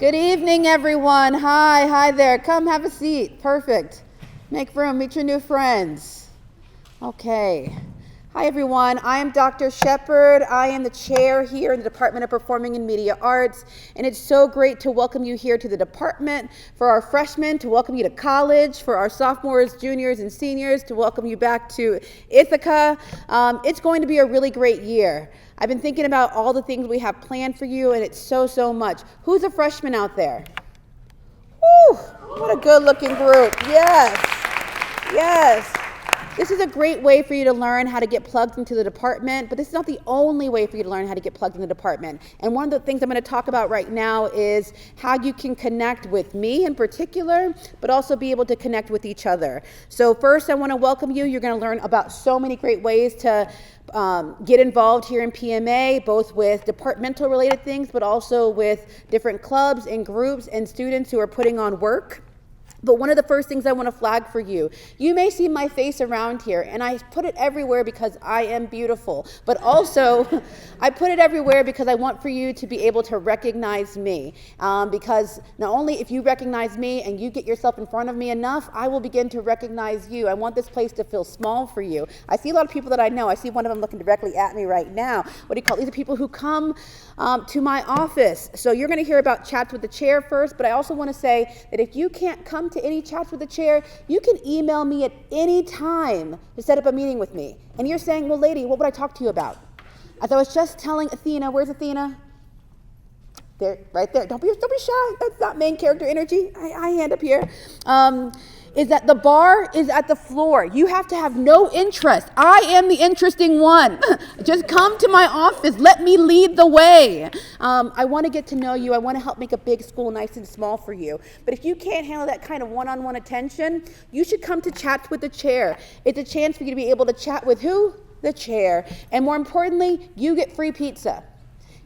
Good evening, everyone. Hi there. Come have a seat. Perfect. Make room. Meet your new friends. Okay. Hi, everyone. I am Dr. Shepard. I am the chair here in the Department of Performing and Media Arts, and it's so great to welcome you here to the department, for our freshmen, to welcome you to college, for our sophomores, juniors, and seniors, to welcome you back to Ithaca. It's going to be a really great year. I've been thinking about all the things we have planned for you, and it's so much. Who's a freshman out there? Woo! What a good-looking group. Yes. This is a great way for you to learn how to get plugged into the department, but this is not the only way for you to learn how to get plugged in the department. And one of the things I'm going to talk about right now is how you can connect with me in particular, but also be able to connect with each other. So first, I want to welcome you. You're going to learn about so many great ways to get involved here in PMA, both with departmental related things, but also with different clubs and groups and students who are putting on work. But one of the first things I want to flag for you, you may see my face around here, and I put it everywhere because I am beautiful. But also, I put it everywhere because I want for you to be able to recognize me. Because not only if you recognize me and you get yourself in front of me enough, I will begin to recognize you. I want this place to feel small for you. I see a lot of people that I know. I see one of them looking directly at me right now. What do you call it? These are people who come to my office. So you're going to hear about Chats with the Chair first, but I also want to say that if you can't come to any Chats with the Chair, you can email me at any time to set up a meeting with me. And you're saying, well, lady, what would I talk to you about? As I was just telling Athena, where's Athena? There, right there. Don't be shy. That's not main character energy. I hand up here. Is that the bar is at the floor. You have to have no interest. I am the interesting one. Just come to my office. Let me lead the way. I want to get to know you. I want to help make a big school nice and small for you. But if you can't handle that kind of one-on-one attention, you should come to Chats with the Chair. It's a chance for you to be able to chat with who? The chair. And more importantly, you get free pizza.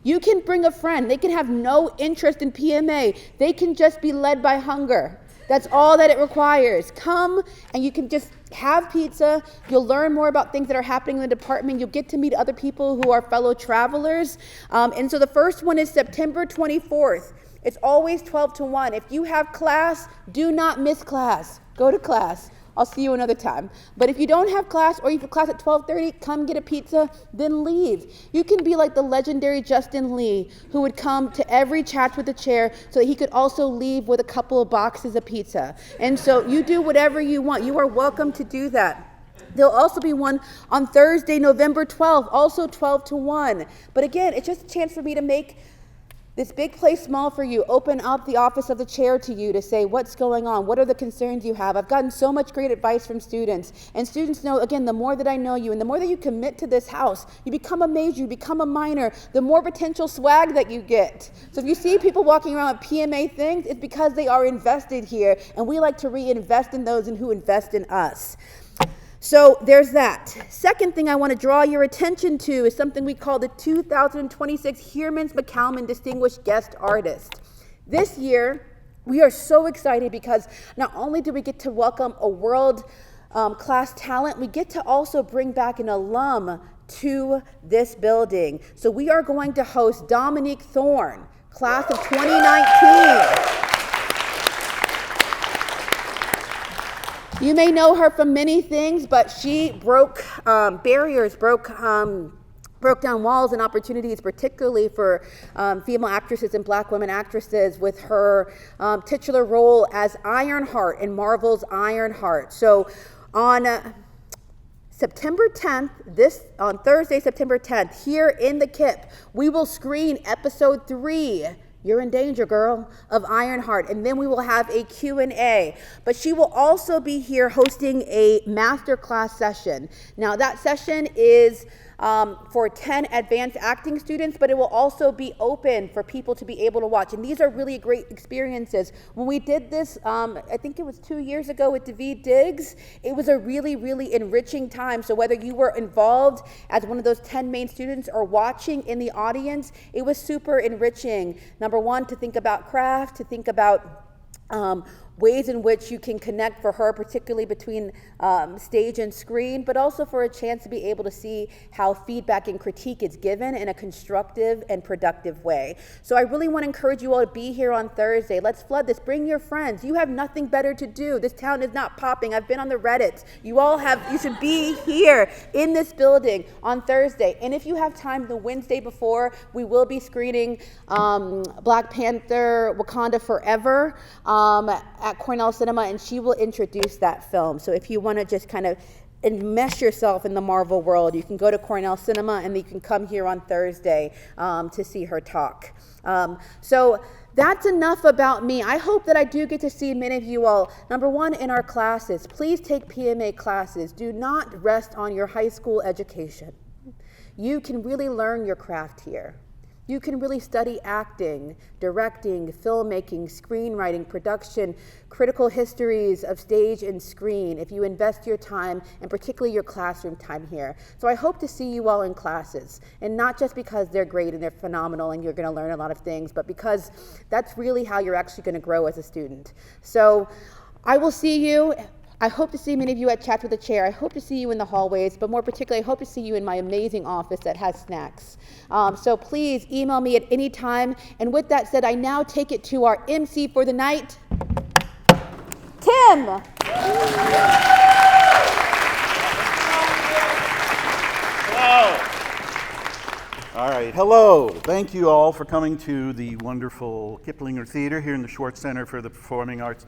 You can bring a friend. They can have no interest in PMA. They can just be led by hunger. That's all that it requires. Come and you can just have pizza. You'll learn more about things that are happening in the department. You'll get to meet other people who are fellow travelers. And so the first one is September 24th. It's always 12 to 1. If you have class, do not miss class. Go to class. I'll see you another time. But if you don't have class or you have class at 12:30, come get a pizza, then leave. You can be like the legendary Justin Lee, who would come to every Chat with the Chair so that he could also leave with a couple of boxes of pizza. And so you do whatever you want. You are welcome to do that. There'll also be one on Thursday, November 12th, also 12 to 1. But again, it's just a chance for me to make this big place small for you, open up the office of the chair to you to say what's going on, what are the concerns you have. I've gotten so much great advice from students. And students know, again, the more that I know you and the more that you commit to this house, you become a major, you become a minor, the more potential swag that you get. So if you see people walking around with PMA things, it's because they are invested here, and we like to reinvest in those and who invest in us. So there's that. Second thing I want to draw your attention to is something we call the 2026 Heermans McCalman Distinguished Guest Artist. This year, we are so excited because not only do we get to welcome a world-class talent, we get to also bring back an alum to this building. So we are going to host Dominique Thorne, class of 2019. You may know her from many things, but she broke barriers, broke down walls and opportunities, particularly for female actresses and Black women actresses, with her titular role as Ironheart in Marvel's Ironheart. So on September 10th, on Thursday, September 10th, here in the KIP, we will screen episode 3. You're in danger, girl, of Ironheart. And then we will have a Q&A. But she will also be here hosting a masterclass session. Now, that session is for 10 advanced acting students, but it will also be open for people to be able to watch. And these are really great experiences. When we did this, I think it was 2 years ago with David Diggs, it was a really enriching time. So whether you were involved as one of those 10 main students or watching in the audience, it was super enriching. Number one, to think about craft, to think about ways in which you can connect for her, particularly between stage and screen, but also for a chance to be able to see how feedback and critique is given in a constructive and productive way. So I really want to encourage you all to be here on Thursday. Let's flood this. Bring your friends. You have nothing better to do. This town is not popping. I've been on the Reddits. You should be here in this building on Thursday. And if you have time the Wednesday before, we will be screening Black Panther Wakanda Forever at Cornell Cinema, and she will introduce that film. So if you want to just kind of enmesh yourself in the Marvel world, you can go to Cornell Cinema, and you can come here on Thursday to see her talk. So that's enough about me. I hope that I do get to see many of you all, number one, in our classes. Please take PMA classes. Do not rest on your high school education. You can really learn your craft here. You can really study acting, directing, filmmaking, screenwriting, production, critical histories of stage and screen if you invest your time, and particularly your classroom time here. So I hope to see you all in classes, and not just because they're great and they're phenomenal and you're going to learn a lot of things, but because that's really how you're actually going to grow as a student. So I will see you. I hope to see many of you at Chats with a Chair. I hope to see you in the hallways, but more particularly, I hope to see you in my amazing office that has snacks. So please email me at any time. And with that said, I now take it to our MC for the night, Tim. Hello. All right, hello. Thank you all for coming to the wonderful Kiplinger Theater here in the Schwartz Center for the Performing Arts.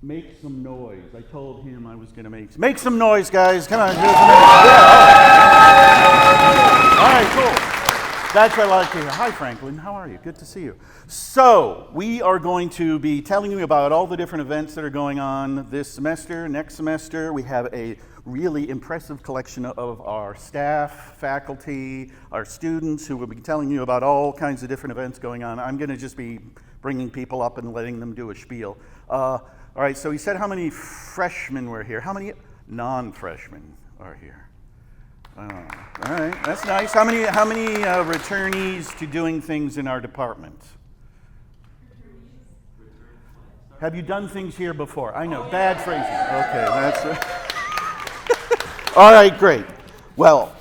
Make some noise. I told him I was going to make some noise, guys. Come on, here's a minute. Yeah. All right, cool. That's what I like to hear. Hi, Franklin. How are you? Good to see you. So we are going to be telling you about all the different events that are going on this semester, next semester. We have a really impressive collection of our staff, faculty, our students who will be telling you about all kinds of different events going on. I'm going to just be bringing people up and letting them do a spiel. All right, so he said how many freshmen were here. How many non-freshmen are here? All right, that's nice. How many returnees to doing things in our department? Have you done things here before? I know, bad phrasing. Okay, that's all right, great. Well,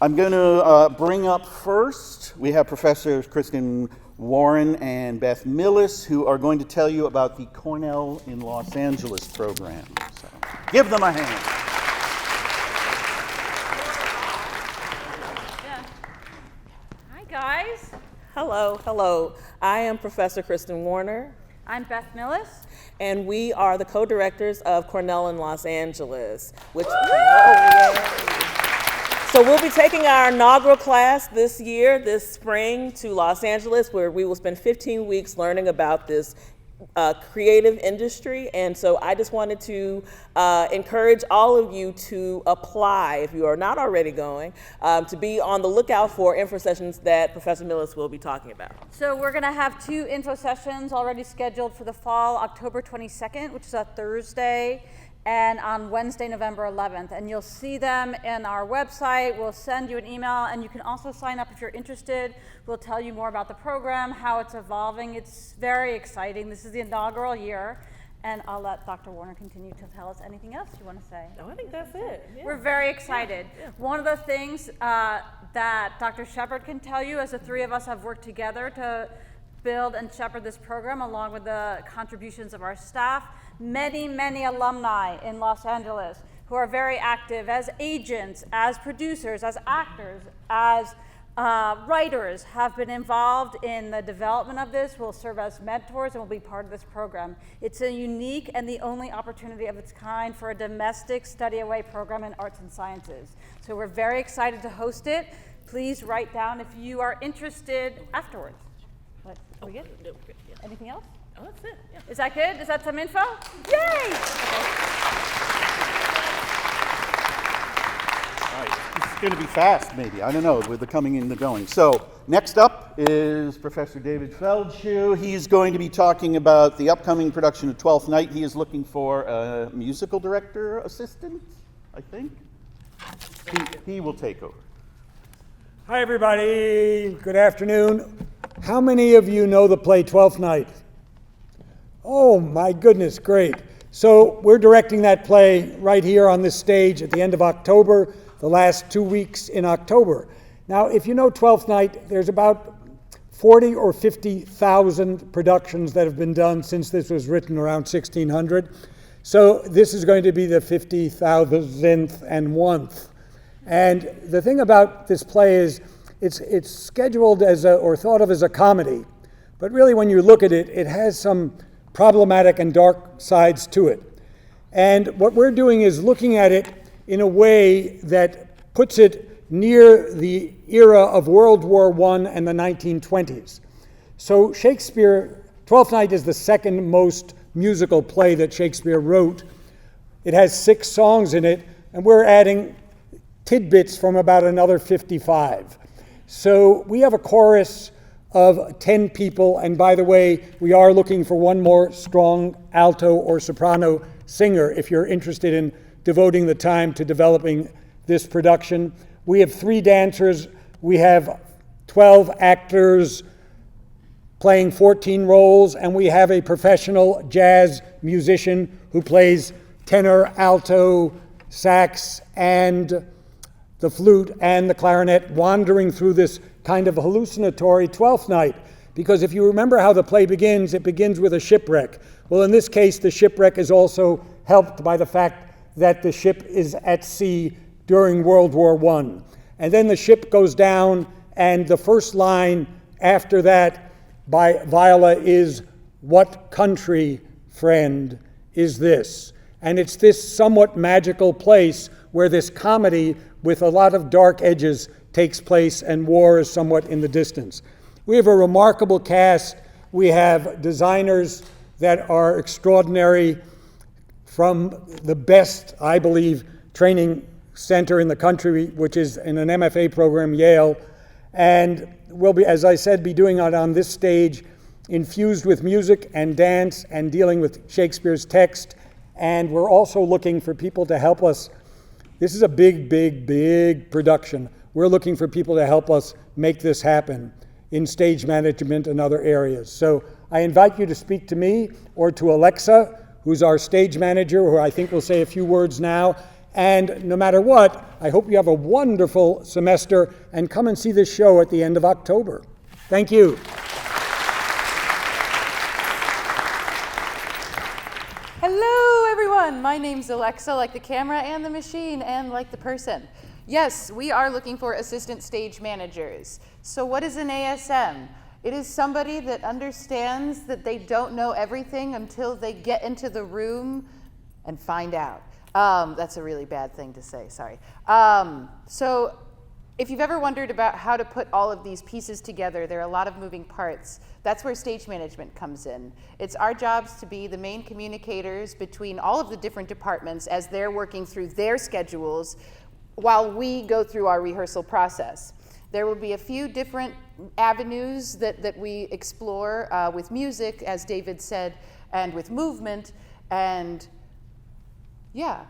I'm going to bring up first, we have Professor Kristen Warren and Beth Millis, who are going to tell you about the Cornell in Los Angeles program. So give them a hand. Yeah. Hi, guys. Hello. I am Professor Kristen Warner. I'm Beth Millis. And we are the co-directors of Cornell in Los Angeles, which So we'll be taking our inaugural class this spring, to Los Angeles, where we will spend 15 weeks learning about this creative industry. And so I just wanted to encourage all of you to apply, if you are not already going, to be on the lookout for info sessions that Professor Millis will be talking about. So we're going to have 2 info sessions already scheduled for the fall, October 22nd, which is a Thursday, and on Wednesday, November 11th. And you'll see them in our website. We'll send you an email, and you can also sign up if you're interested. We'll tell you more about the program, how it's evolving. It's very exciting. This is the inaugural year, and I'll let Dr. Warner continue to tell us anything else you want to say. No, I think that's it. Yeah. We're very excited. Yeah. One of the things that Dr. Shepard can tell you, as the 3 of us have worked together to build and shepherd this program, along with the contributions of our staff, many alumni in Los Angeles who are very active as agents, as producers, as actors, as writers, have been involved in the development of this, will serve as mentors, and will be part of this program. It's a unique and the only opportunity of its kind for a domestic study away program in arts and sciences. So we're very excited to host it. Please write down if you are interested afterwards. What, are we good? No, good, yeah. Anything else? Oh, that's it. Yeah. Is that good? Is that some info? Yay! All right, this is going to be fast, maybe. I don't know, with the coming and the going. So next up is Professor David Feldshuh. He's going to be talking about the upcoming production of Twelfth Night. He is looking for a musical director assistant, I think. He will take over. Hi, everybody. Good afternoon. How many of you know the play Twelfth Night? Oh my goodness, great. So we're directing that play right here on this stage at the end of October, the last 2 weeks in October. Now, if you know Twelfth Night, there's about 40 or 50,000 productions that have been done since this was written around 1600. So this is going to be the 50,000th and 1st. And the thing about this play is it's scheduled as or thought of as a comedy, but really when you look at it, it has some problematic and dark sides to it. And what we're doing is looking at it in a way that puts it near the era of World War I and the 1920s. So Shakespeare, Twelfth Night is the second most musical play that Shakespeare wrote. It has 6 songs in it, and we're adding tidbits from about another 55. So we have a chorus of 10 people, and by the way, we are looking for one more strong alto or soprano singer if you're interested in devoting the time to developing this production. We have 3 dancers, we have 12 actors playing 14 roles, and we have a professional jazz musician who plays tenor, alto, sax, and the flute and the clarinet, wandering through this kind of hallucinatory Twelfth Night. Because if you remember how the play begins, it begins with a shipwreck. Well, in this case, the shipwreck is also helped by the fact that the ship is at sea during World War I. And then the ship goes down, and the first line after that by Viola is, "What country, friend, is this?" And it's this somewhat magical place where this comedy with a lot of dark edges takes place and war is somewhat in the distance. We have a remarkable cast. We have designers that are extraordinary from the best, I believe, training center in the country, which is in an MFA program, Yale. And we'll be, as I said, be doing it on this stage, infused with music and dance and dealing with Shakespeare's text. And we're also looking for people to help us. This is a big, big, big production. We're looking for people to help us make this happen in stage management and other areas. So I invite you to speak to me or to Alexa, who's our stage manager, who I think will say a few words now. And no matter what, I hope you have a wonderful semester and come and see this show at the end of October. Thank you. Hello, everyone. My name's Alexa, like the camera and the machine and like the person. Yes, we are looking for assistant stage managers. So what is an ASM? It is somebody that understands that they don't know everything until they get into the room and find out. That's a really bad thing to say, sorry. So if you've ever wondered about how to put all of these pieces together, there are a lot of moving parts. That's where stage management comes in. It's our jobs to be the main communicators between all of the different departments as they're working through their schedules while we go through our rehearsal process. There will be a few different avenues that we explore with music, as David said, and with movement. And yeah,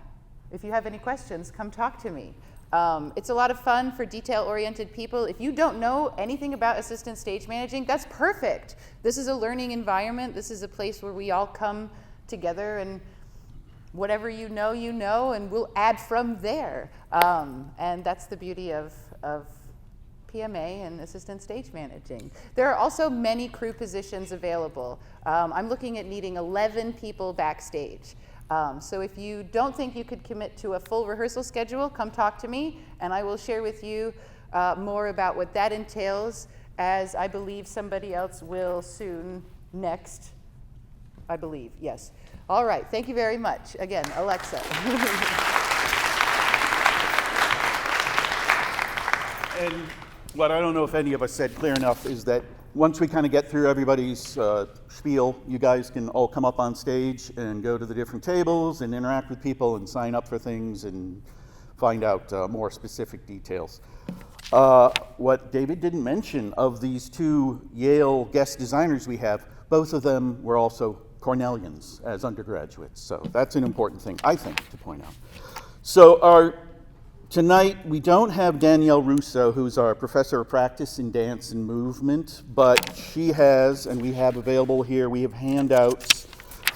if you have any questions, come talk to me. It's a lot of fun for detail-oriented people. If you don't know anything about assistant stage managing, that's perfect. This is a learning environment. This is a place where we all come together, and whatever you know, and we'll add from there. And that's the beauty of PMA and assistant stage managing. There are also many crew positions available. I'm looking at needing 11 people backstage. So if you don't think you could commit to a full rehearsal schedule, come talk to me, and I will share with you more about what that entails, as I believe somebody else will soon next. I believe, yes. All right, thank you very much. Again, Alexa. And what I don't know if any of us said clear enough is that once we kind of get through everybody's spiel, you guys can all come up on stage and go to the different tables and interact with people and sign up for things and find out more specific details. What David didn't mention, of these 2 Yale guest designers we have, both of them were also Cornellians as undergraduates. So that's an important thing, I think, to point out. So tonight, we don't have Danielle Russo, who's our professor of practice in dance and movement, but she has, and we have available here, we have handouts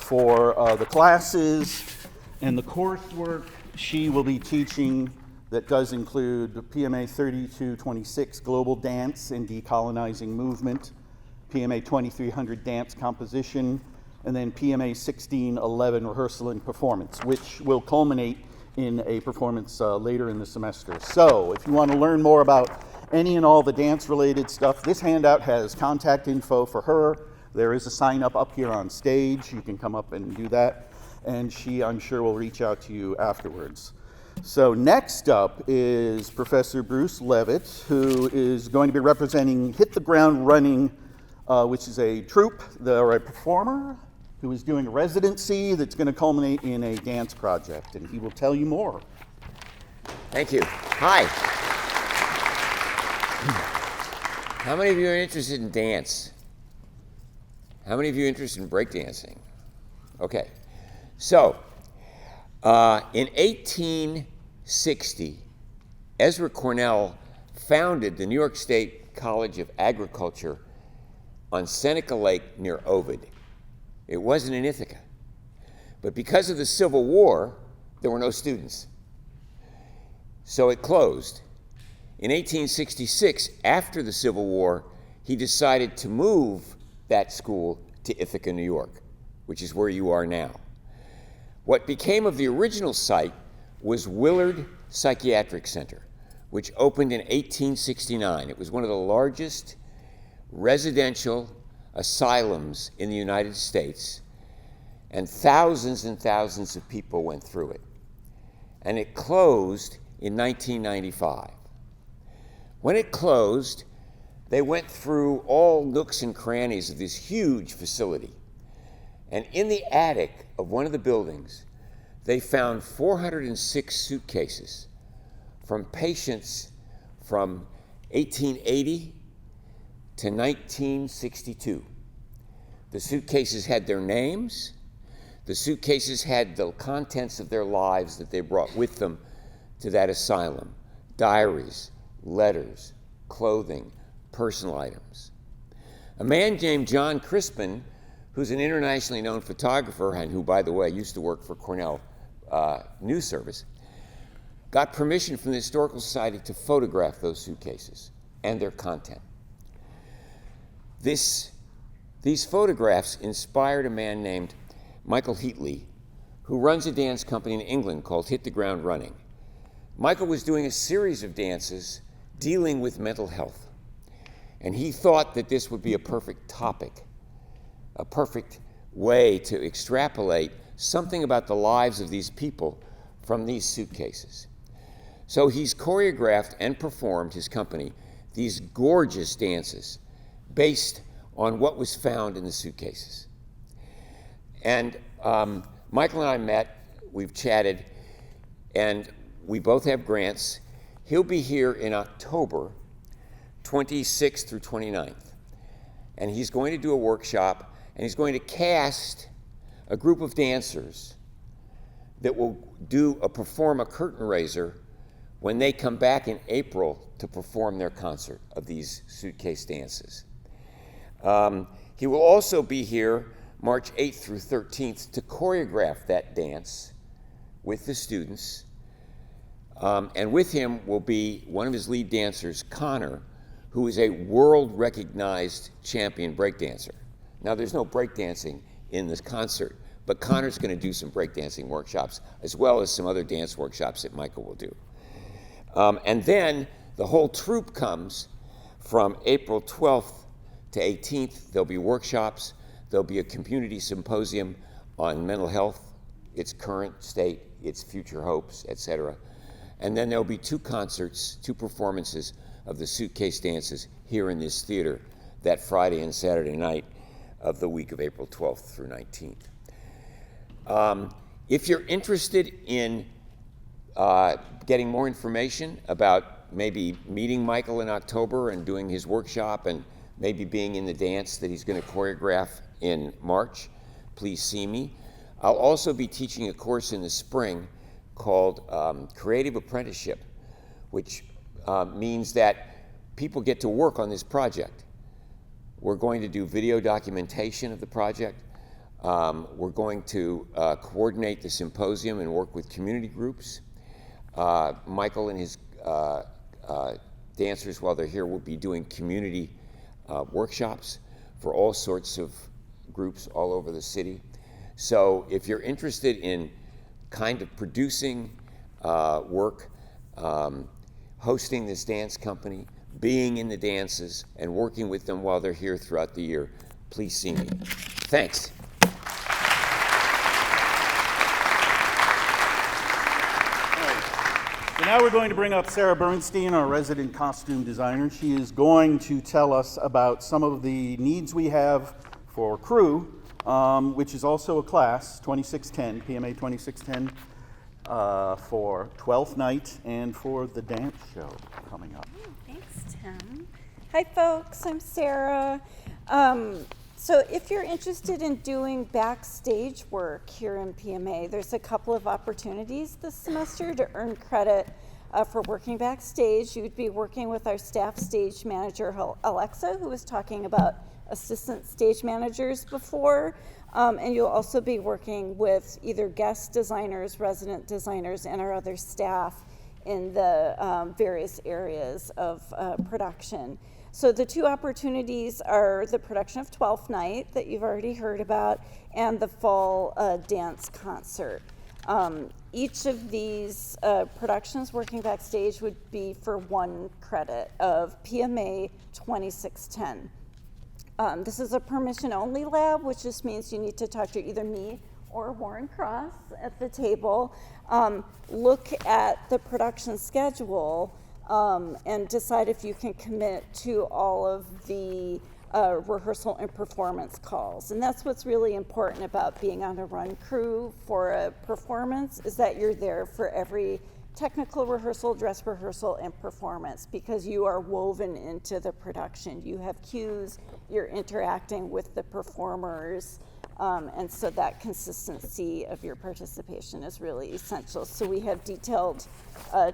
for the classes and the coursework she will be teaching that does include PMA 3226 Global Dance and Decolonizing Movement, PMA 2300 Dance Composition, and then PMA 1611 Rehearsal and Performance, which will culminate in a performance later in the semester. So if you want to learn more about any and all the dance-related stuff, this handout has contact info for her. There is a sign-up up here on stage. You can come up and do that, and she, I'm sure, will reach out to you afterwards. So next up is Professor Bruce Levitt, who is going to be representing Hit the Ground Running, which is a troupe or a performer who is doing a residency that's going to culminate in a dance project, and he will tell you more. Thank you. Hi. How many of you are interested in dance? How many of you are interested in breakdancing? Okay. So, in 1860, Ezra Cornell founded the New York State College of Agriculture on Seneca Lake near Ovid. It wasn't in Ithaca. But because of the Civil War, there were no students. So it closed. In 1866, after the Civil War, he decided to move that school to Ithaca, New York, which is where you are now. What became of the original site was Willard Psychiatric Center, which opened in 1869. It was one of the largest residential asylums in the United States, and thousands of people went through it. And it closed in 1995. When it closed, they went through all nooks and crannies of this huge facility. And in the attic of one of the buildings, they found 406 suitcases from patients from 1880 to 1962. The suitcases had their names. The suitcases had the contents of their lives that they brought with them to that asylum: diaries, letters, clothing, personal items. A man named John Crispin, who's an internationally known photographer and who, by the way, used to work for Cornell News Service, got permission from the Historical Society to photograph those suitcases and their content. These photographs inspired a man named Michael Heatley, who runs a dance company in England called Hit the Ground Running. Michael was doing a series of dances dealing with mental health, and he thought that this would be a perfect topic, a perfect way to extrapolate something about the lives of these people from these suitcases. So he's choreographed and performed, his company, these gorgeous dances based on what was found in the suitcases. And Michael and I met, we've chatted, and we both have grants. He'll be here in October 26th through 29th. And he's going to do a workshop, and he's going to cast a group of dancers that will perform a curtain raiser when they come back in April to perform their concert of these suitcase dances. He will also be here March 8th through 13th to choreograph that dance with the students. And with him will be one of his lead dancers, Connor, who is a world-recognized champion breakdancer. Now, there's no breakdancing in this concert, but Connor's going to do some breakdancing workshops, as well as some other dance workshops that Michael will do. And then the whole troupe comes from April 12th to 18th. There'll be workshops. There'll be a community symposium on mental health, its current state, its future hopes, etc. And then there'll be 2 concerts, 2 performances of the suitcase dances here in this theater that Friday and Saturday night of the week of April 12th through 19th. If you're interested in getting more information about maybe meeting Michael in October and doing his workshop and maybe being in the dance that he's going to choreograph in March, please see me. I'll also be teaching a course in the spring called Creative Apprenticeship, which means that people get to work on this project. We're going to do video documentation of the project. We're going to coordinate the symposium and work with community groups. Michael and his dancers, while they're here, will be doing community workshops for all sorts of groups all over the city. So if you're interested in kind of producing work, hosting this dance company, being in the dances, and working with them while they're here throughout the year, please see me. Thanks. So now we're going to bring up Sarah Bernstein, our resident costume designer. She is going to tell us about some of the needs we have for crew, which is also a class, 2610, PMA 2610, for 12th night and for the dance show coming up. Thanks, Tim. Hi, folks. I'm Sarah. So if you're interested in doing backstage work here in PMA, there's a couple of opportunities this semester to earn credit for working backstage. You'd be working with our staff stage manager, Alexa, who was talking about assistant stage managers before. And you'll also be working with either guest designers, resident designers, and our other staff in the various areas of production. So the two opportunities are the production of 12th Night that you've already heard about and the fall dance concert. Each of these productions working backstage would be for 1 credit of PMA 2610. This is a permission-only lab, which just means you need to talk to either me or Warren Cross at the table. Look at the production schedule and decide if you can commit to all of the rehearsal and performance calls. And that's what's really important about being on a run crew for a performance, is that you're there for every technical rehearsal, dress rehearsal, and performance, because you are woven into the production. You have cues, you're interacting with the performers, and so that consistency of your participation is really essential. So we have detailed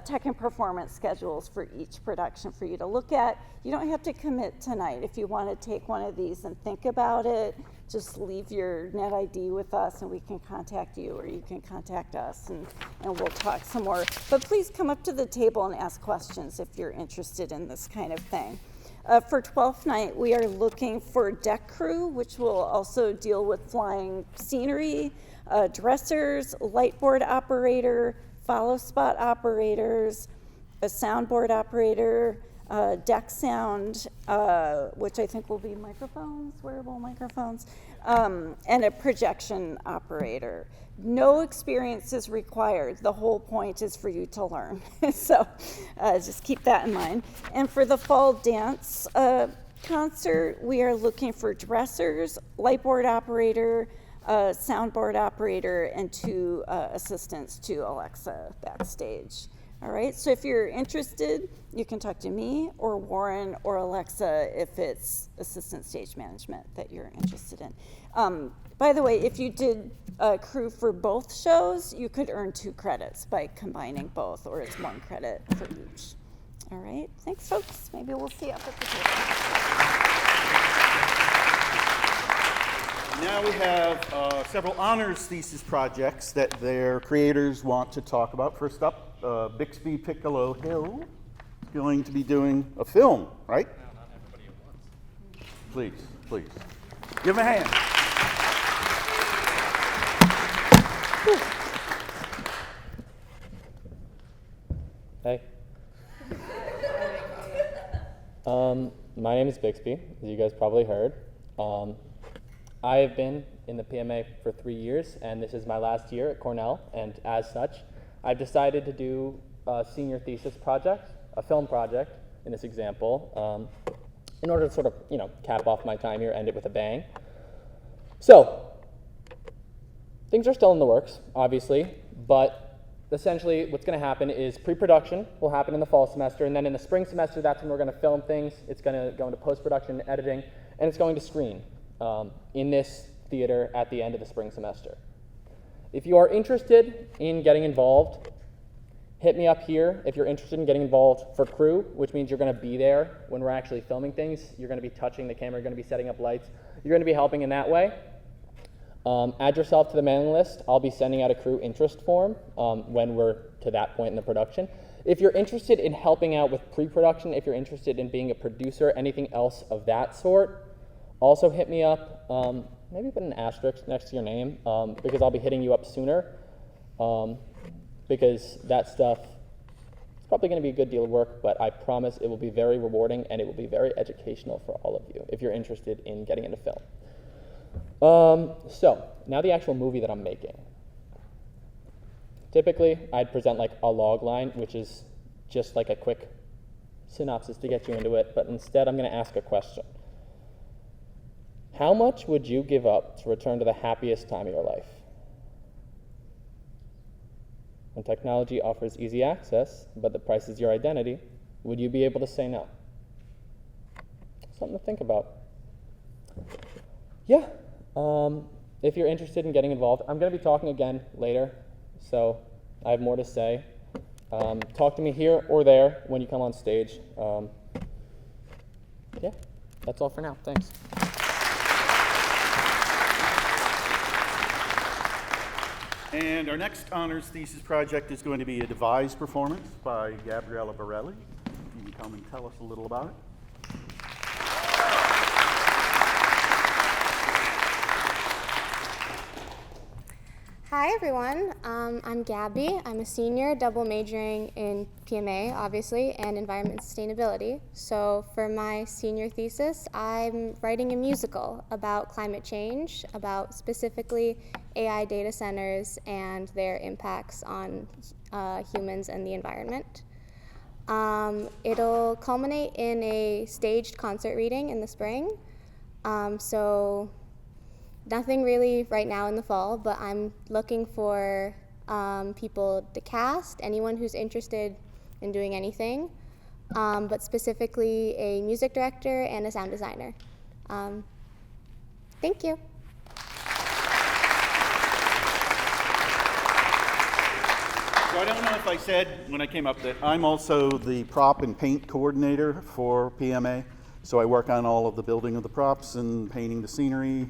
tech and performance schedules for each production for you to look at. You don't have to commit tonight. If you want to take one of these and think about it, just leave your net ID with us and we can contact you, or you can contact us and we'll talk some more. But please come up to the table and ask questions if you're interested in this kind of thing. For 12th night, we are looking for deck crew, which will also deal with flying scenery, dressers, lightboard operator, follow spot operators, a soundboard operator, deck sound, which I think will be microphones, wearable microphones, and a projection operator. No experience is required. The whole point is for you to learn. So just keep that in mind. And for the fall dance concert, we are looking for dressers, lightboard operator, soundboard operator, and 2 assistants to Alexa backstage. All right, so if you're interested, you can talk to me or Warren or Alexa if it's assistant stage management that you're interested in. By the way, if you did crew for both shows, you could earn 2 credits by combining both, or it's 1 credit for each. All right, thanks folks. Maybe we'll see you up at the table. Now we have several honors thesis projects that their creators want to talk about. First up, Bixby Piccolo Hill is going to be doing a film, right? No, not everybody at once. Please, please. Give him a hand. Hey. My name is Bixby, as you guys probably heard. I have been in the PMA for 3 years, and this is my last year at Cornell, and as such, I've decided to do a senior thesis project, a film project in this example, in order to sort of, cap off my time here, end it with a bang. So, things are still in the works, obviously, but essentially what's going to happen is pre-production will happen in the fall semester, and then in the spring semester, that's when we're going to film things. It's going to go into post-production and editing, and it's going to screen in this theater at the end of the spring semester. If you are interested in getting involved, hit me up here. If you're interested in getting involved for crew, which means you're going to be there when we're actually filming things, you're going to be touching the camera, you're going to be setting up lights, you're going to be helping in that way. Add yourself to the mailing list. I'll be sending out a crew interest form when we're to that point in the production. If you're interested in helping out with pre-production, if you're interested in being a producer, anything else of that sort, also hit me up. Maybe put an asterisk next to your name because I'll be hitting you up sooner because that stuff is probably going to be a good deal of work, but I promise it will be very rewarding and it will be very educational for all of you if you're interested in getting into film. So now the actual movie that I'm making. Typically, I'd present like a log line, which is just like a quick synopsis to get you into it, but instead I'm going to ask a question. How much would you give up to return to the happiest time of your life? When technology offers easy access, but the price is your identity, would you be able to say no? Something to think about. Yeah. If you're interested in getting involved, I'm going to be talking again later, so I have more to say. Talk to me here or there when you come on stage. Yeah, that's all for now. Thanks. And our next honors thesis project is going to be a devised performance by Gabriella Borelli. You can come and tell us a little about it. Hi everyone, I'm Gabby. I'm a senior, double majoring in PMA, obviously, and environment sustainability. So for my senior thesis, I'm writing a musical about climate change, about specifically AI data centers and their impacts on humans and the environment. It'll culminate in a staged concert reading in the spring. So nothing really right now in the fall, but I'm looking for people to cast, anyone who's interested in doing anything, but specifically a music director and a sound designer. Thank you. So I don't know if I said when I came up that I'm also the prop and paint coordinator for PMA. So I work on all of the building of the props and painting the scenery.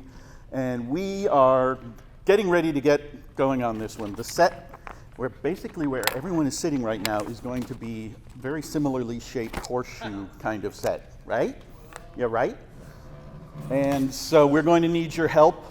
And we are getting ready to get going on this one. The set, where everyone is sitting right now, is going to be very similarly shaped horseshoe kind of set, right? Yeah, right? And so we're going to need your help.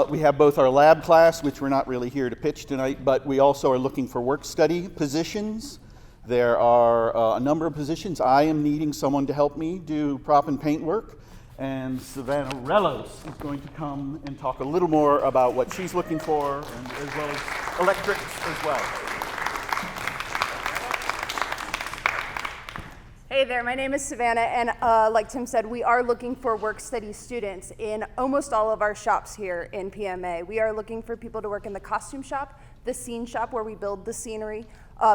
We have both our lab class, which we're not really here to pitch tonight, but we also are looking for work study positions. There are a number of positions. I am needing someone to help me do prop and paint work. And Savannah Rellos is going to come and talk a little more about what she's looking for, and as well as electrics as well. Hey there, my name is Savannah, and like Tim said, we are looking for work study students in almost all of our shops here in PMA. We are looking for people to work in the costume shop, the scene shop where we build the scenery,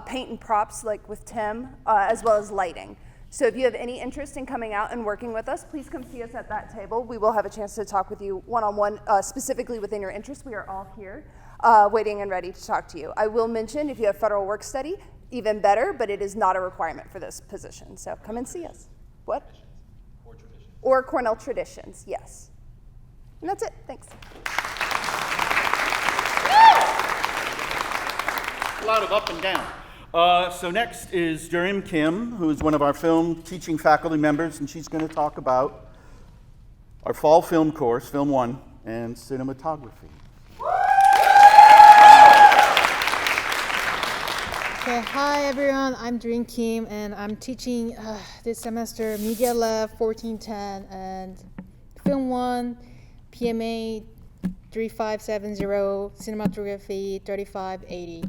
paint and props like with Tim, as well as lighting. So if you have any interest in coming out and working with us, please come see us at that table. We will have a chance to talk with you one-on-one, specifically within your interest. We are all here waiting and ready to talk to you. I will mention if you have federal work study, even better, but it is not a requirement for this position. So come and see us. What? Or traditions. Or Cornell traditions, yes. And that's it, thanks. A lot of up and down. So next is Durim Kim, who is one of our film teaching faculty members, and she's going to talk about our fall film course, Film 1, and cinematography. Okay, hi everyone, I'm Durim Kim, and I'm teaching this semester Media Lab 1410 and Film 1, PMA 3570, Cinematography 3580.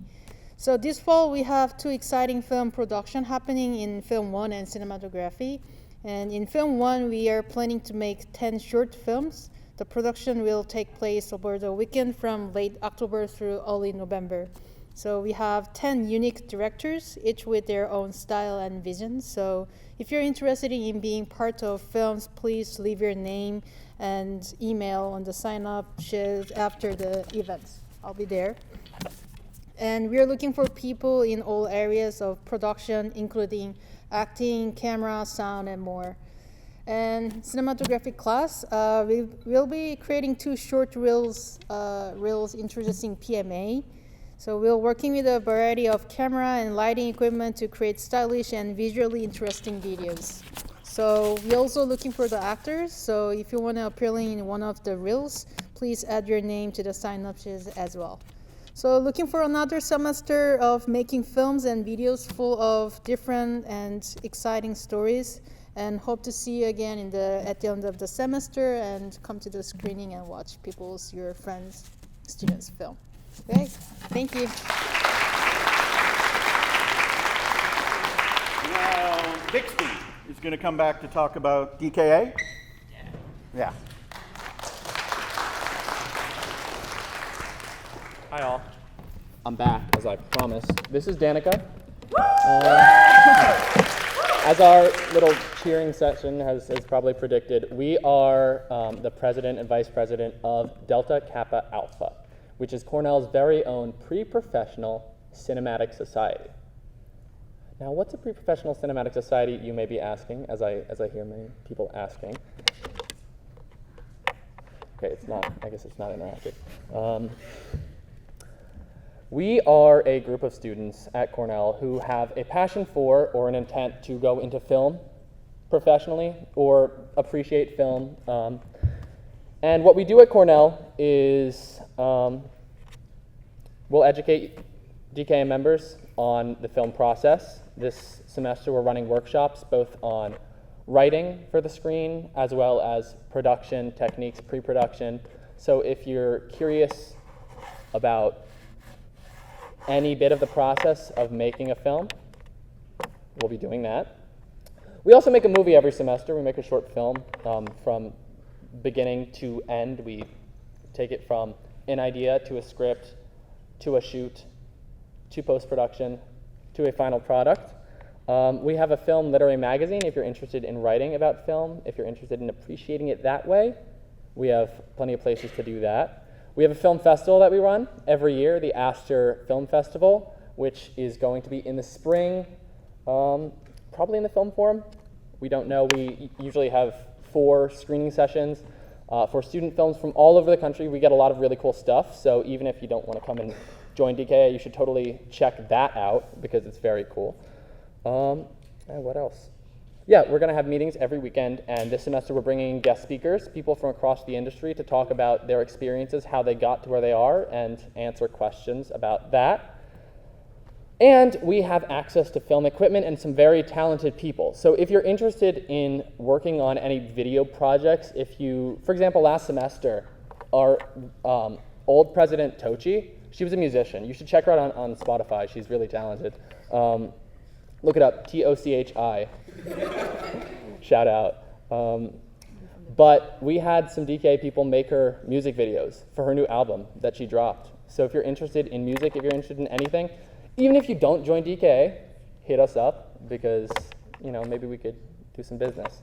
So this fall we have two exciting film production happening in Film 1 and Cinematography. And in Film 1 we are planning to make 10 short films. The production will take place over the weekend from late October through early November. So we have 10 unique directors, each with their own style and vision. So if you're interested in being part of films, please leave your name and email on the sign-up sheet after the events. I'll be there. And we're looking for people in all areas of production, including acting, camera, sound, and more. And cinematography class, we'll be creating 2 short reels introducing PMA. So we're working with a variety of camera and lighting equipment to create stylish and visually interesting videos. So we're also looking for the actors. So if you want to appear in one of the reels, please add your name to the sign-ups as well. So looking for another semester of making films and videos full of different and exciting stories, and hope to see you again at the end of the semester and come to the screening and watch your friends, students film. Okay, thank you. Now, Bixby is going to come back to talk about DKA. Yeah. Hi all. I'm back, as I promised. This is Danica. As our little cheering session has probably predicted, we are the president and vice president of Delta Kappa Alpha, which is Cornell's very own pre-professional cinematic society. Now, what's a pre-professional cinematic society, you may be asking, as I hear many people asking. Okay, I guess it's not interactive. We are a group of students at Cornell who have a passion for or an intent to go into film professionally or appreciate film. And what we do at Cornell is we'll educate DKA members on the film process. This semester we're running workshops both on writing for the screen as well as production techniques, pre-production. So if you're curious about any bit of the process of making a film, we'll be doing that. We also make a movie every semester. We make a short film from beginning to end. We take it from an idea to a script, to a shoot, to post-production, to a final product. We have a film literary magazine if you're interested in writing about film, if you're interested in appreciating it that way. We have plenty of places to do that. We have a film festival that we run every year, the Astor Film Festival, which is going to be in the spring, probably in the Film Forum. We don't know. We usually have 4 screening sessions for student films from all over the country. We get a lot of really cool stuff, so even if you don't want to come and join DKA, you should totally check that out because it's very cool. And what else? Yeah, we're going to have meetings every weekend, and this semester we're bringing guest speakers, people from across the industry, to talk about their experiences, how they got to where they are, and answer questions about that. And we have access to film equipment and some very talented people. So if you're interested in working on any video projects, for example, last semester, our old president, Tochi, she was a musician. You should check her out on Spotify. She's really talented. Look it up, Tochi. Shout out. But we had some DKA people make her music videos for her new album that she dropped. So if you're interested in music, if you're interested in anything, even if you don't join DKA, hit us up because, maybe we could do some business.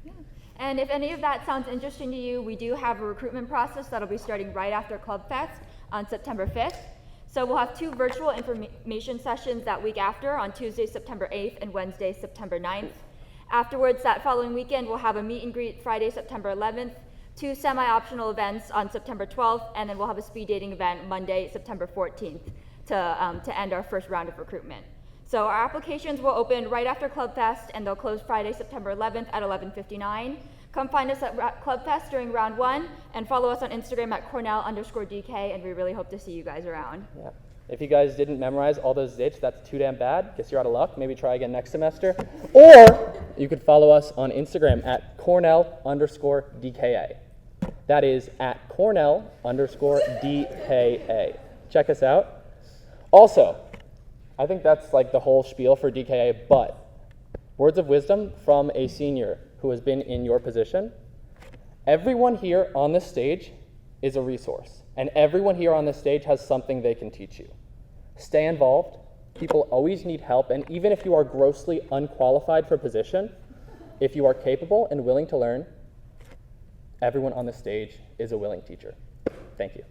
Yeah. And if any of that sounds interesting to you, we do have a recruitment process that'll be starting right after Club Fest on September 5th. So we'll have 2 virtual information sessions that week after on Tuesday, September 8th and Wednesday, September 9th. Afterwards, that following weekend, we'll have a meet and greet Friday, September 11th, 2 semi-optional events on September 12th, and then we'll have a speed dating event Monday, September 14th to end our first round of recruitment. So our applications will open right after Club Fest, and they'll close Friday, September 11th at 11:59. Come find us at Club Fest during round 1 and follow us on Instagram at Cornell_DK, and we really hope to see you guys around. Yeah. If you guys didn't memorize all those dates, that's too damn bad. Guess you're out of luck. Maybe try again next semester. Or you could follow us on Instagram at Cornell_DKA. That is at Cornell_DKA. Check us out. Also, I think that's like the whole spiel for DKA, but words of wisdom from a senior who has been in your position. Everyone here on this stage is a resource, and everyone here on this stage has something they can teach you. Stay involved. People always need help, and even if you are grossly unqualified for a position, if you are capable and willing to learn, everyone on this stage is a willing teacher. Thank you.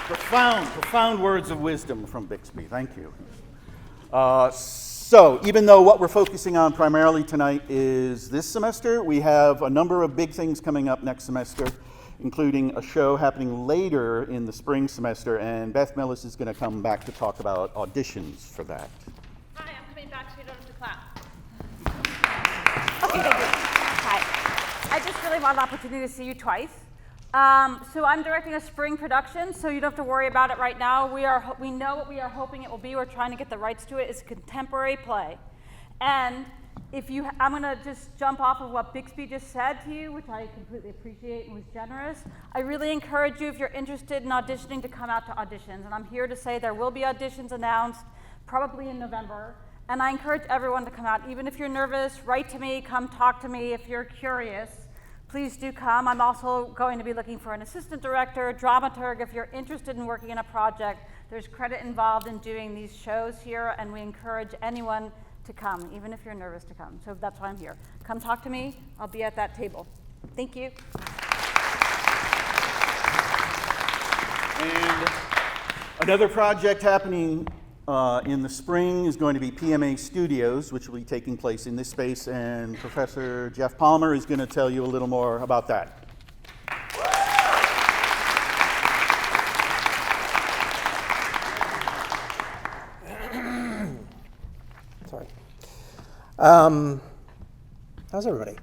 Profound words of wisdom from Bixby. Thank you. So even though what we're focusing on primarily tonight is this semester, we have a number of big things coming up next semester, including a show happening later in the spring semester, and Beth Millis is going to come back to talk about auditions for that. Hi, I'm coming back so you don't have to clap. Okay, thank you. Hi. I just really want an opportunity to see you twice. So I'm directing a spring production, so you don't have to worry about it right now. We know what we are hoping it will be. We're trying to get the rights to it. It's a contemporary play. And I'm going to just jump off of what Bixby just said to you, which I completely appreciate and was generous. I really encourage you, if you're interested in auditioning, to come out to auditions. And I'm here to say there will be auditions announced, probably in November. And I encourage everyone to come out. Even if you're nervous, write to me, come talk to me. If you're curious, please do come. I'm also going to be looking for an assistant director, dramaturg. If you're interested in working in a project, there's credit involved in doing these shows here, and we encourage anyone to come, even if you're nervous to come. So that's why I'm here. Come talk to me. I'll be at that table. Thank you. And another project happening in the spring is going to be PMA Studios, which will be taking place in this space, and Professor Jeff Palmer is going to tell you a little more about that. Sorry. How's everybody?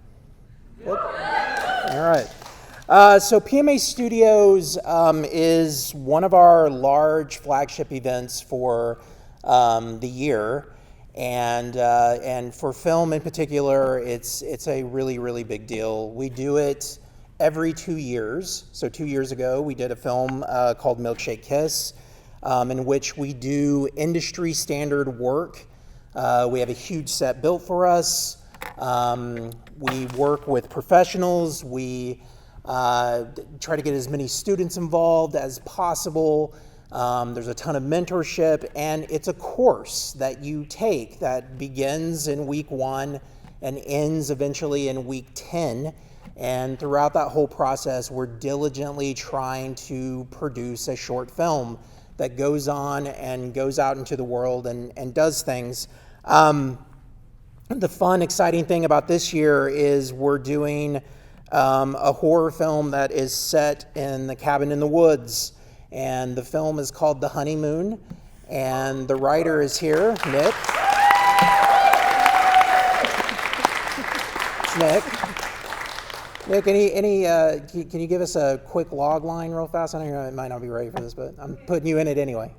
Good? All right. So PMA Studios is one of our large flagship events for the year, and for film in particular, it's a really, really big deal. We do it every 2 years. So 2 years ago, we did a film called Milkshake Kiss, in which we do industry standard work. We have a huge set built for us. We work with professionals. We try to get as many students involved as possible. There's a ton of mentorship, and it's a course that you take that begins in week 1 and ends eventually in week 10. And throughout that whole process, we're diligently trying to produce a short film that goes on and goes out into the world and does things. The fun, exciting thing about this year is we're doing a horror film that is set in the cabin in the woods. And the film is called The Honeymoon. And the writer is here, Nick. Nick, can you give us a quick log line real fast? I know you might not be ready for this, but I'm putting you in it anyway.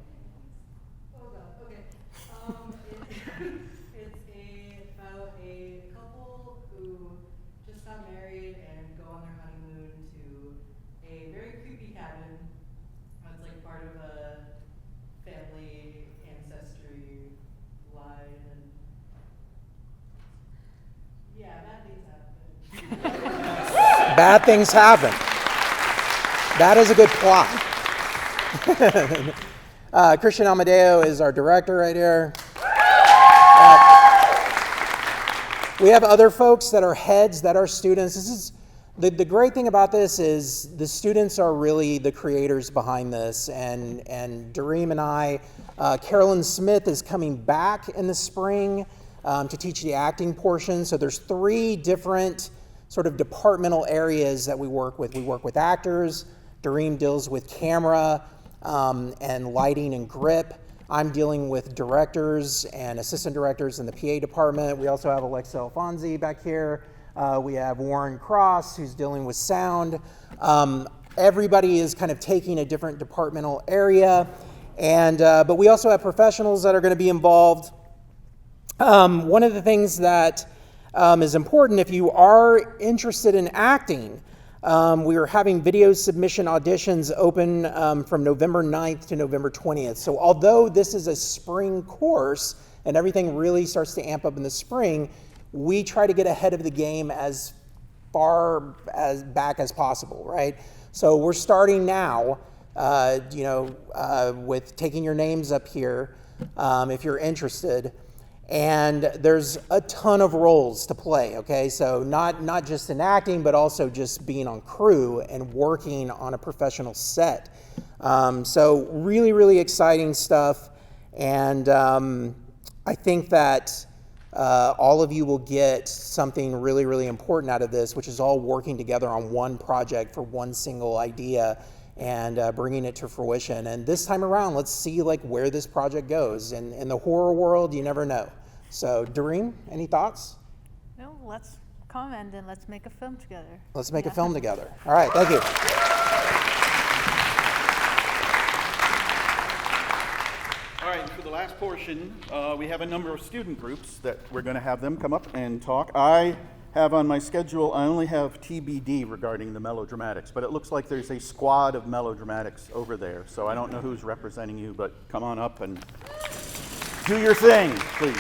Bad things happen. That is a good plot. Christian Amadeo is our director right here. We have other folks that are heads, that are students. This is the great thing about this is the students are really the creators behind this. And Dareem and I, Carolyn Smith is coming back in the spring to teach the acting portion. So there's 3 different sort of departmental areas that we work with. We work with actors. Dareem deals with camera and lighting and grip. I'm dealing with directors and assistant directors in the PA department. We also have Alexa Alfonsi back here. We have Warren Cross, who's dealing with sound. Everybody is kind of taking a different departmental area. But we also have professionals that are going to be involved. One of the things that is important, if you are interested in acting, we are having video submission auditions open from November 9th to November 20th. So although this is a spring course and everything really starts to amp up in the spring, we try to get ahead of the game as far as back as possible, right? So we're starting now, with taking your names up here if you're interested. And there's a ton of roles to play, okay? So not just in acting, but also just being on crew and working on a professional set. So really, really exciting stuff. And I think that all of you will get something really, really important out of this, which is all working together on one project for one single idea and bringing it to fruition. And this time around, let's see like where this project goes. And in the horror world, you never know. So, Doreen, any thoughts? No, let's comment and let's make a film together. Let's make a film together. All right, thank you. All right, for the last portion, we have a number of student groups that we're going to have them come up and talk. I have on my schedule, I only have TBD regarding the melodramatics, but it looks like there's a squad of melodramatics over there. So I don't know who's representing you, but come on up and do your thing, please.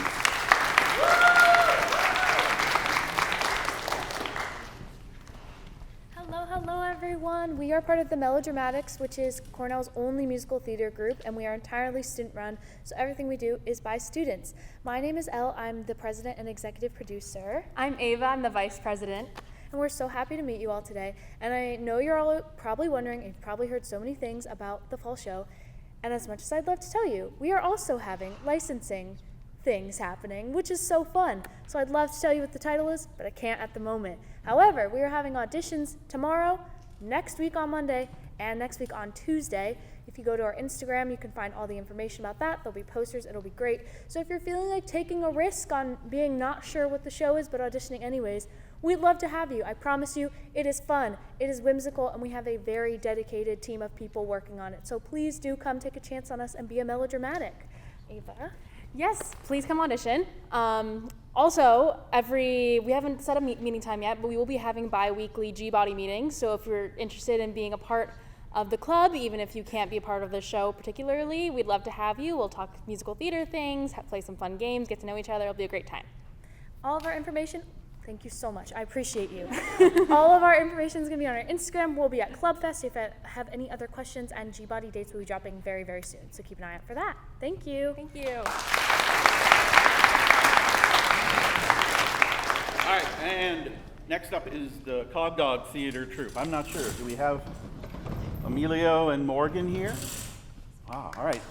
Hello everyone. We are part of the Melodramatics, which is Cornell's only musical theater group, and we are entirely student-run, so everything we do is by students. My name is Elle. I'm the president and executive producer. I'm Ava. I'm the vice president. And we're so happy to meet you all today. And I know you're all probably wondering, and you've probably heard so many things about the fall show, and as much as I'd love to tell you, we are also having licensing things happening, which is so fun. So I'd love to tell you what the title is, but I can't at the moment. However, we are having auditions tomorrow, next week on Monday, and next week on Tuesday. If you go to our Instagram, you can find all the information about that. There'll be posters, it'll be great. So if you're feeling like taking a risk on being not sure what the show is, but auditioning anyways, we'd love to have you. I promise you, it is fun, it is whimsical, and we have a very dedicated team of people working on it. So please do come take a chance on us and be a melodramatic. Ava? Yes, please come audition. Also, we haven't set a meeting time yet, but we will be having bi-weekly G-Body meetings. So if you're interested in being a part of the club, even if you can't be a part of the show particularly, we'd love to have you. We'll talk musical theater things, play some fun games, get to know each other. It'll be a great time. All of our information, thank you so much. I appreciate you. All of our information is going to be on our Instagram. We'll be at Clubfest. If you have any other questions, and G-Body dates will be dropping very, very soon. So keep an eye out for that. Thank you. Thank you. All right, and next up is the Cog Dog Theater Troupe. I'm not sure. Do we have Emilio and Morgan here? Ah, all right.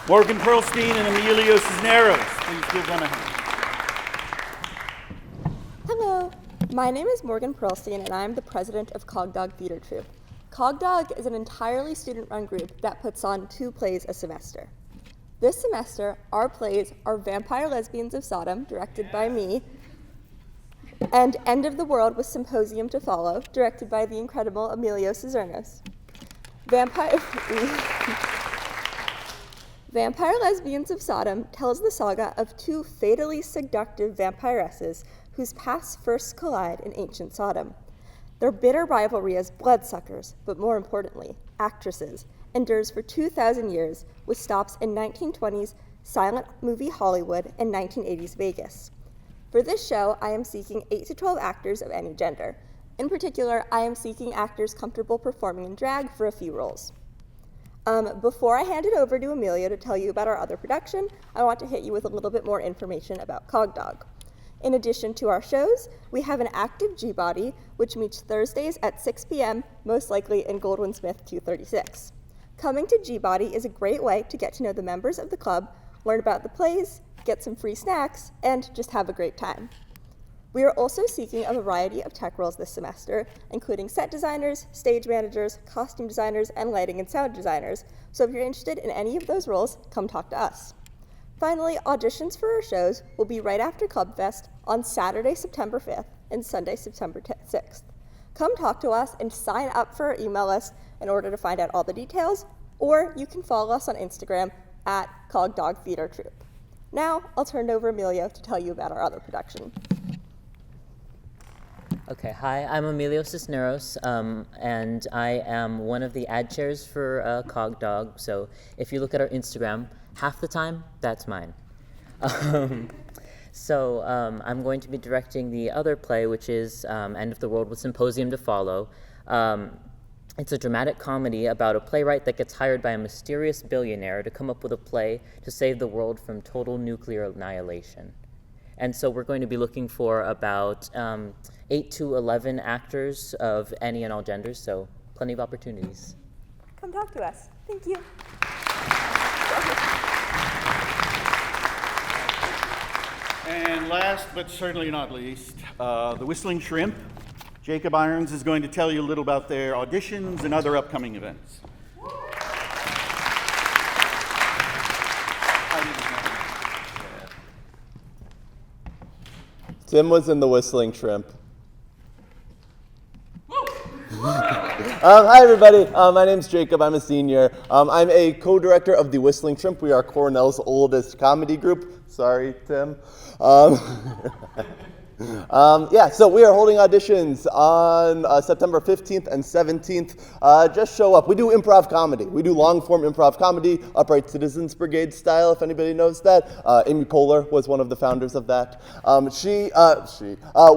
Morgan Pearlstein and Emilio Cisneros. Please give them a hand. Hello, my name is Morgan Pearlstein, and I'm the president of Cog Dog Theater Troupe. Cog Dog is an entirely student-run group that puts on 2 plays a semester. This semester, our plays are Vampire Lesbians of Sodom, directed by me, and End of the World with Symposium to Follow, directed by the incredible Emilio Cisneros. Vampire Lesbians of Sodom tells the saga of 2 fatally seductive vampiresses whose paths first collide in ancient Sodom. Their bitter rivalry as bloodsuckers, but more importantly, actresses, endures for 2,000 years with stops in 1920s silent movie Hollywood and 1980s Vegas. For this show, I am seeking 8 to 12 actors of any gender. In particular, I am seeking actors comfortable performing in drag for a few roles. Before I hand it over to Emilio to tell you about our other production, I want to hit you with a little bit more information about Cog Dog. In addition to our shows, we have an active G-Body, which meets Thursdays at 6 p.m., most likely in Goldwin Smith 236. Coming to G-Body is a great way to get to know the members of the club, learn about the plays, get some free snacks, and just have a great time. We are also seeking a variety of tech roles this semester, including set designers, stage managers, costume designers, and lighting and sound designers. So if you're interested in any of those roles, come talk to us. Finally, auditions for our shows will be right after Clubfest on Saturday, September 5th and Sunday, September 6th. Come talk to us and sign up for our email list in order to find out all the details, or you can follow us on Instagram at Cog Dog Theater Troupe. Now, I'll turn it over to Emilio to tell you about our other production. Okay, hi, I'm Emilio Cisneros, and I am one of the ad chairs for Cog Dog. So if you look at our Instagram, half the time, that's mine. I'm going to be directing the other play, which is End of the World with Symposium to Follow. It's a dramatic comedy about a playwright that gets hired by a mysterious billionaire to come up with a play to save the world from total nuclear annihilation. And so we're going to be looking for about 8 to 11 actors of any and all genders, so plenty of opportunities. Come talk to us. Thank you. And last but certainly not least, the Whistling Shrimp. Jacob Irons is going to tell you a little about their auditions and other upcoming events. Tim was in the Whistling Shrimp. Hi everybody, my name's Jacob, I'm a senior. I'm a co-director of the Whistling Shrimp. We are Cornell's oldest comedy group. Sorry, Tim. Yeah, so we are holding auditions on September 15th and 17th. Just show up. We do improv comedy. We do long-form improv comedy, Upright Citizens Brigade style, if anybody knows that. Amy Poehler was one of the founders of that.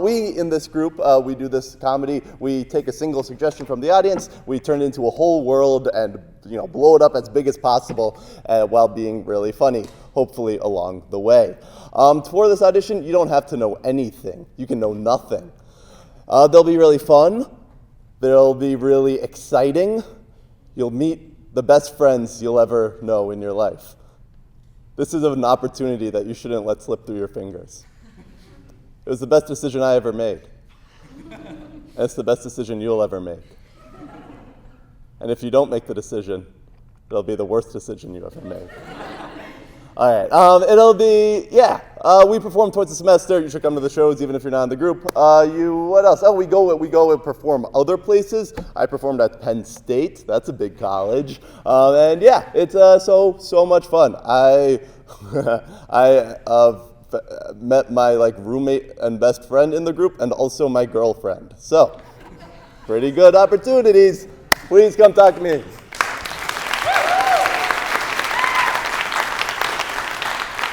We in this group, we do this comedy. We take a single suggestion from the audience, we turn it into a whole world and blow it up as big as possible while being really funny, hopefully along the way. For this audition, you don't have to know anything. You can know nothing. They'll be really fun. They'll be really exciting. You'll meet the best friends you'll ever know in your life. This is an opportunity that you shouldn't let slip through your fingers. It was the best decision I ever made. And it's the best decision you'll ever make. And if you don't make the decision, it'll be the worst decision you ever made. All right, it'll be, we perform towards the semester. You should come to the shows even if you're not in the group. What else? Oh, we go and perform other places. I performed at Penn State. That's a big college. And yeah, it's so much fun. I met my roommate and best friend in the group and also my girlfriend. So, pretty good opportunities. Please come talk to me.